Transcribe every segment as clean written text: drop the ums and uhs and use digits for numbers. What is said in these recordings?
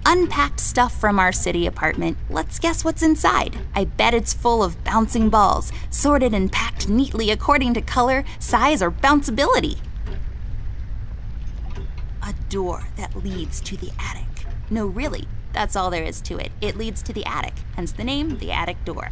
unpacked stuff from our city apartment. Let's guess what's inside. I bet it's full of bouncing balls, sorted and packed neatly according to color, size, or bounceability. A door that leads to the attic. No, really, that's all there is to it. It leads to the attic, hence the name, the attic door.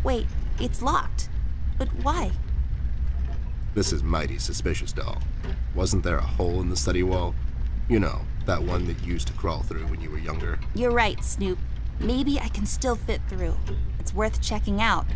Wait, it's locked. But why? This is mighty suspicious, doll. Wasn't there a hole in the study wall? You know, that one that you used to crawl through when you were younger. You're right, Snoop. Maybe I can still fit through. It's worth checking out.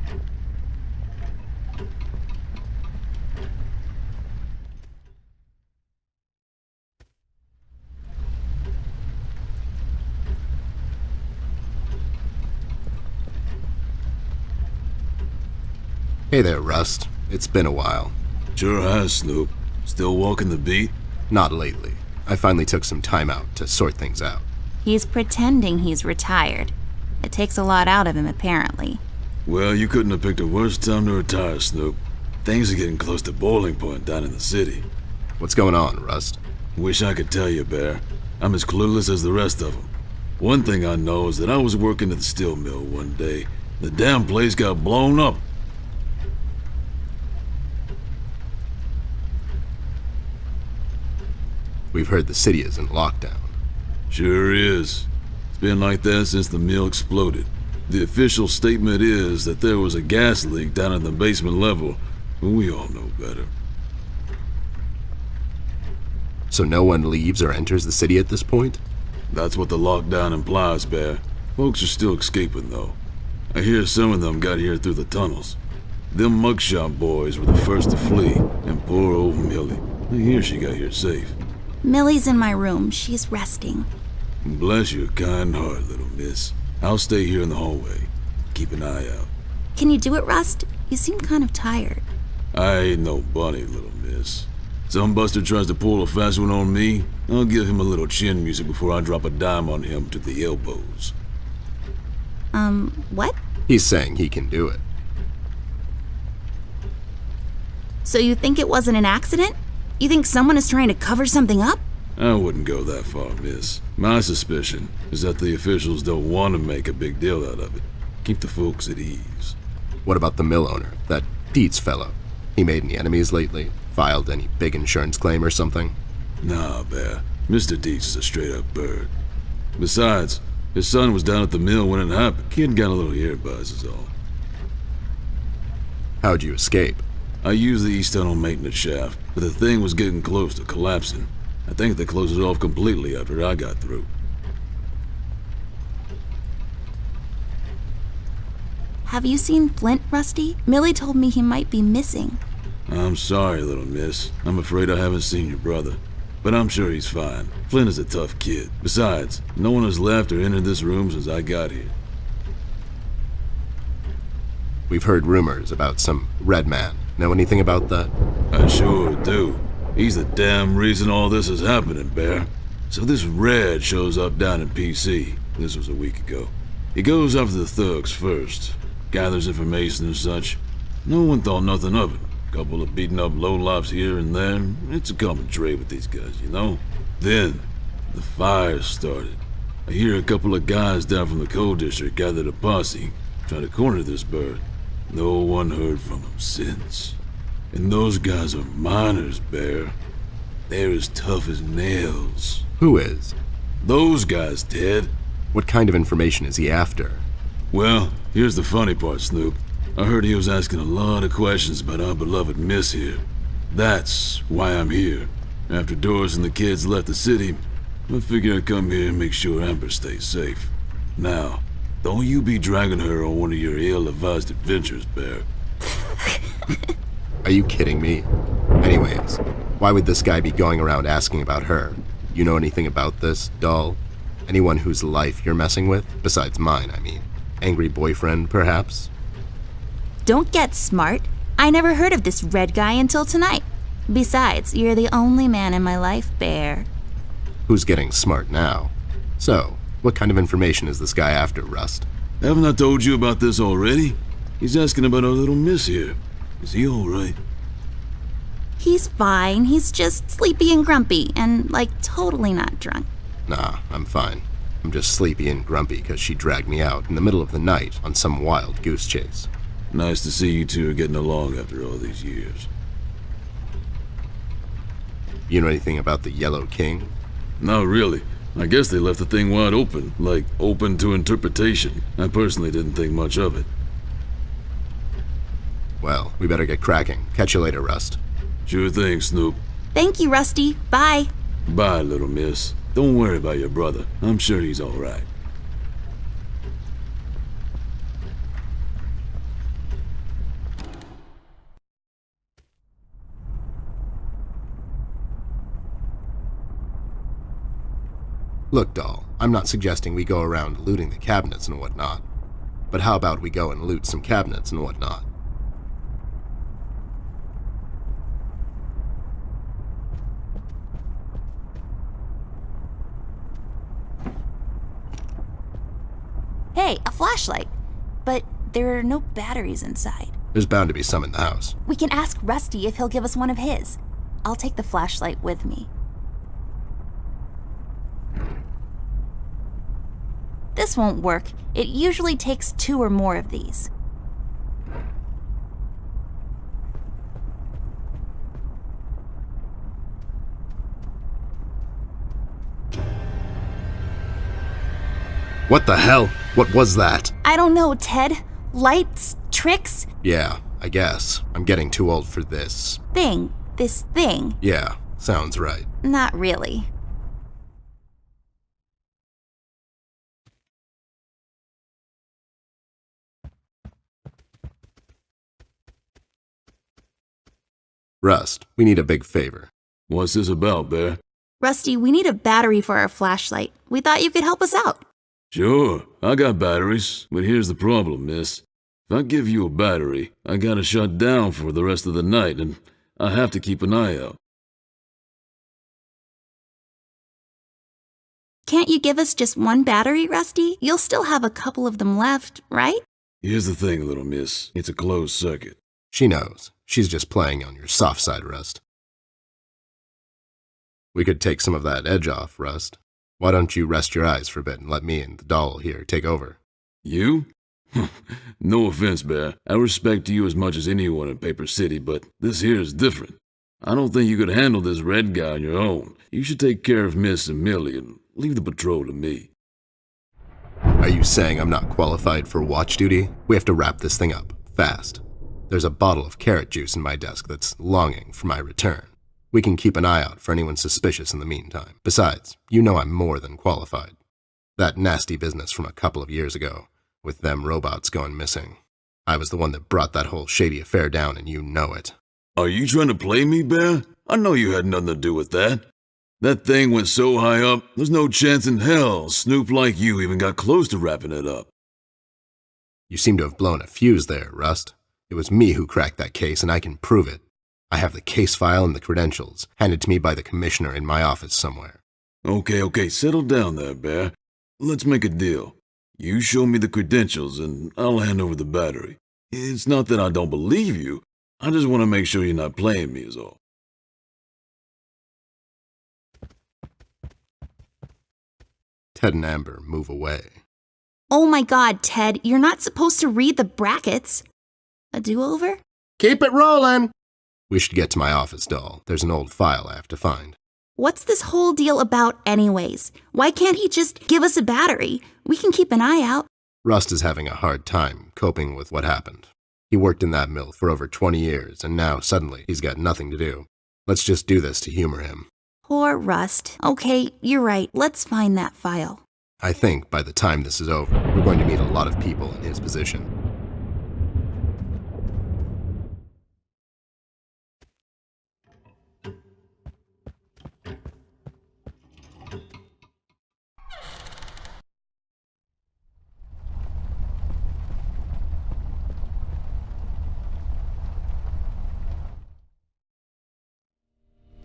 Hey there, Rust. It's been a while. Sure has, Snoop. Still walking the beat? Not lately. I finally took some time out to sort things out. He's pretending he's retired. It takes a lot out of him, apparently. Well, you couldn't have picked a worse time to retire, Snoop. Things are getting close to boiling point down in the city. What's going on, Rust? Wish I could tell you, Bear. I'm as clueless as the rest of them. One thing I know is that I was working at the steel mill one day. The damn place got blown up. We've heard the city is in lockdown. Sure is. It's been like that since the mill exploded. The official statement is that there was a gas leak down in the basement level, but we all know better. So no one leaves or enters the city at this point? That's what the lockdown implies, Bear. Folks are still escaping, though. I hear some of them got here through the tunnels. Them mugshot boys were the first to flee, and poor old Millie. I hear she got here safe. Millie's in my room. She's resting. Bless your kind heart, little miss. I'll stay here in the hallway. Keep an eye out. Can you do it, Rust? You seem kind of tired. I ain't no bunny, little miss. Some buster tries to pull a fast one on me, I'll give him a little chin music before I drop a dime on him to the elbows. What? He's saying he can do it. So you think it wasn't an accident? You think someone is trying to cover something up? I wouldn't go that far, miss. My suspicion is that the officials don't want to make a big deal out of it. Keep the folks at ease. What about the mill owner, that Dietz fellow? He made any enemies lately? Filed any big insurance claim or something? Nah, Bear. Mr. Dietz is a straight-up bird. Besides, his son was down at the mill when it happened. Kid got a little ear buzz is all. How'd you escape? I used the east tunnel maintenance shaft, but the thing was getting close to collapsing. I think they closed it off completely after I got through. Have you seen Flint, Rusty? Millie told me he might be missing. I'm sorry, little miss. I'm afraid I haven't seen your brother. But I'm sure he's fine. Flint is a tough kid. Besides, no one has left or entered this room since I got here. We've heard rumors about some red man. Know anything about that? I sure do. He's the damn reason all this is happening, Bear. So this Red shows up down in PC. This was a week ago. He goes after the thugs first, gathers information and such. No one thought nothing of it. Couple of beaten up lowlifes here and there. It's a common trait with these guys, you know? Then, the fire started. I hear a couple of guys down from the coal district gathered a posse, trying to corner this bird. No one heard from him since. And those guys are miners, Bear. They're as tough as nails. Who is? Those guys, Ted. What kind of information is he after? Well, here's the funny part, Snoop. I heard he was asking a lot of questions about our beloved Miss here. That's why I'm here. After Doris and the kids left the city, I figured I'd come here and make sure Amber stays safe. Now, don't you be dragging her on one of your ill-advised adventures, Bear. Are you kidding me? Anyways, why would this guy be going around asking about her? You know anything about this, doll? Anyone whose life you're messing with? Besides mine, I mean. Angry boyfriend, perhaps? Don't get smart. I never heard of this red guy until tonight. Besides, you're the only man in my life, Bear. Who's getting smart now? So, what kind of information is this guy after, Rust? Haven't I told you about this already? He's asking about our little miss here. Is he alright? He's fine. He's just sleepy and grumpy and, like, totally not drunk. Nah, I'm fine. I'm just sleepy and grumpy because she dragged me out in the middle of the night on some wild goose chase. Nice to see you two are getting along after all these years. You know anything about the Yellow King? Not really. I guess they left the thing wide open, like open to interpretation. I personally didn't think much of it. Well, we better get cracking. Catch you later, Rust. Sure thing, Snoop. Thank you, Rusty. Bye. Bye, little miss. Don't worry about your brother. I'm sure he's alright. Look, doll, I'm not suggesting we go around looting the cabinets and whatnot. But how about we go and loot some cabinets and whatnot? Hey, a flashlight. But there are no batteries inside. There's bound to be some in the house. We can ask Rusty if he'll give us one of his. I'll take the flashlight with me. This won't work. It usually takes 2 or more of these. What the hell? What was that? I don't know, Ted. Lights? Tricks? Yeah, I guess. I'm getting too old for this. This thing. Yeah, sounds right. Not really. Rust, we need a big favor. What's this about, Bear? Rusty, we need a battery for our flashlight. We thought you could help us out. Sure, I got batteries, but here's the problem, miss. If I give you a battery, I gotta shut down for the rest of the night, and I have to keep an eye out. Can't you give us just one battery, Rusty? You'll still have a couple of them left, right? Here's the thing, little miss. It's a closed circuit. She knows. She's just playing on your soft side, Rust. We could take some of that edge off, Rust. Why don't you rest your eyes for a bit and let me and the doll here take over? You? No offense, Bear. I respect you as much as anyone in Paper City, but this here is different. I don't think you could handle this red guy on your own. You should take care of Miss and Millie and leave the patrol to me. Are you saying I'm not qualified for watch duty? We have to wrap this thing up, fast. There's a bottle of carrot juice in my desk that's longing for my return. We can keep an eye out for anyone suspicious in the meantime. Besides, you know I'm more than qualified. That nasty business from a couple of years ago, with them robots going missing. I was the one that brought that whole shady affair down, and you know it. Are you trying to play me, Bear? I know you had nothing to do with that. That thing went so high up, there's no chance in hell Snoop like you even got close to wrapping it up. You seem to have blown a fuse there, Rust. It was me who cracked that case, and I can prove it. I have the case file and the credentials, handed to me by the commissioner in my office somewhere. Okay, settle down there, Bear. Let's make a deal. You show me the credentials, and I'll hand over the battery. It's not that I don't believe you. I just want to make sure you're not playing me is all. Ted and Amber move away. Oh my God, Ted, you're not supposed to read the brackets. A do-over? Keep it rolling! We should get to my office, doll. There's an old file I have to find. What's this whole deal about anyways? Why can't he just give us a battery? We can keep an eye out. Rust is having a hard time coping with what happened. He worked in that mill for over 20 years, and now suddenly he's got nothing to do. Let's just do this to humor him. Poor Rust. Okay, you're right. Let's find that file. I think by the time this is over, we're going to meet a lot of people in his position.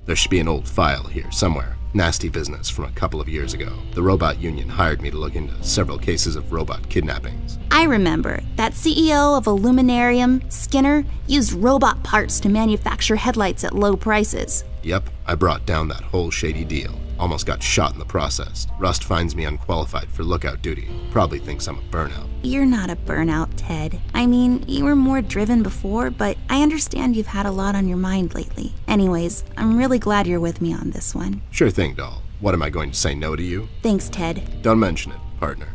There should be an old file here somewhere. Nasty business from a couple of years ago. The robot union hired me to look into several cases of robot kidnappings. I remember that CEO of Illuminarium, Skinner, used robot parts to manufacture headlights at low prices. Yep, I brought down that whole shady deal. Almost got shot in the process. Rust finds me unqualified for lookout duty. Probably thinks I'm a burnout. You're not a burnout, Ted. I mean, you were more driven before, but I understand you've had a lot on your mind lately. Anyways, I'm really glad you're with me on this one. Sure thing, doll. What, am I going to say no to you? Thanks, Ted. Don't mention it, partner.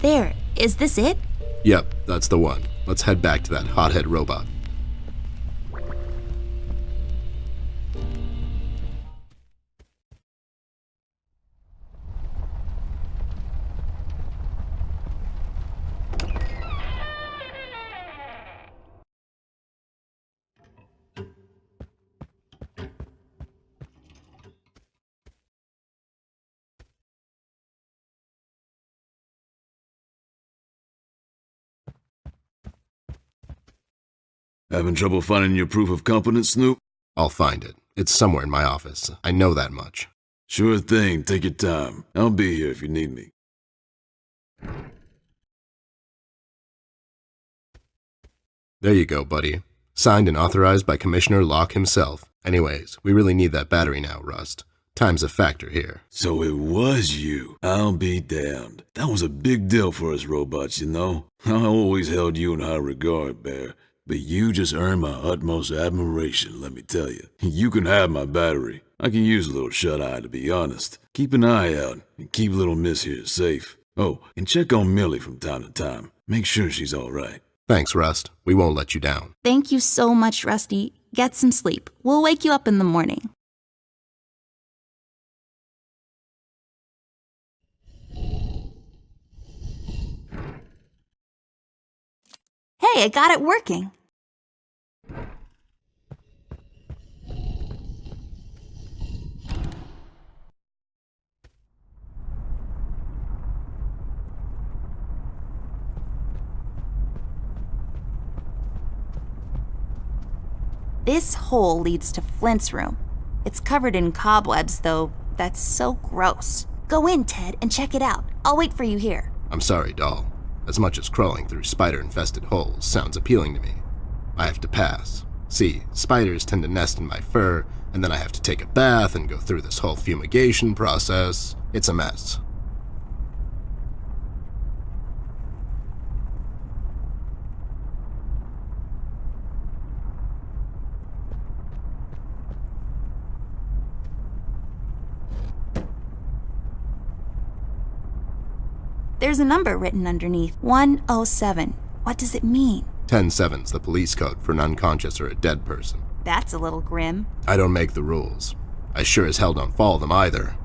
There, is this it? Yep, that's the one. Let's head back to that hothead robot. Having trouble finding your proof of competence, Snoop? I'll find it. It's somewhere in my office. I know that much. Sure thing, take your time. I'll be here if you need me. There you go, buddy. Signed and authorized by Commissioner Locke himself. Anyways, we really need that battery now, Rust. Time's a factor here. So it was you. I'll be damned. That was a big deal for us robots, you know? I always held you in high regard, Bear. But you just earned my utmost admiration, let me tell you. You can have my battery. I can use a little shut-eye, to be honest. Keep an eye out, and keep little miss here safe. Oh, and check on Millie from time to time. Make sure she's all right. Thanks, Rust. We won't let you down. Thank you so much, Rusty. Get some sleep. We'll wake you up in the morning. Hey, I got it working. This hole leads to Flint's room. It's covered in cobwebs, though. That's so gross. Go in, Ted, and check it out. I'll wait for you here. I'm sorry, doll. As much as crawling through spider-infested holes sounds appealing to me, I have to pass. See, spiders tend to nest in my fur, and then I have to take a bath and go through this whole fumigation process. It's a mess. There's a number written underneath, 107. What does it mean? 10-7's the police code for an unconscious or a dead person. That's a little grim. I don't make the rules. I sure as hell don't follow them either.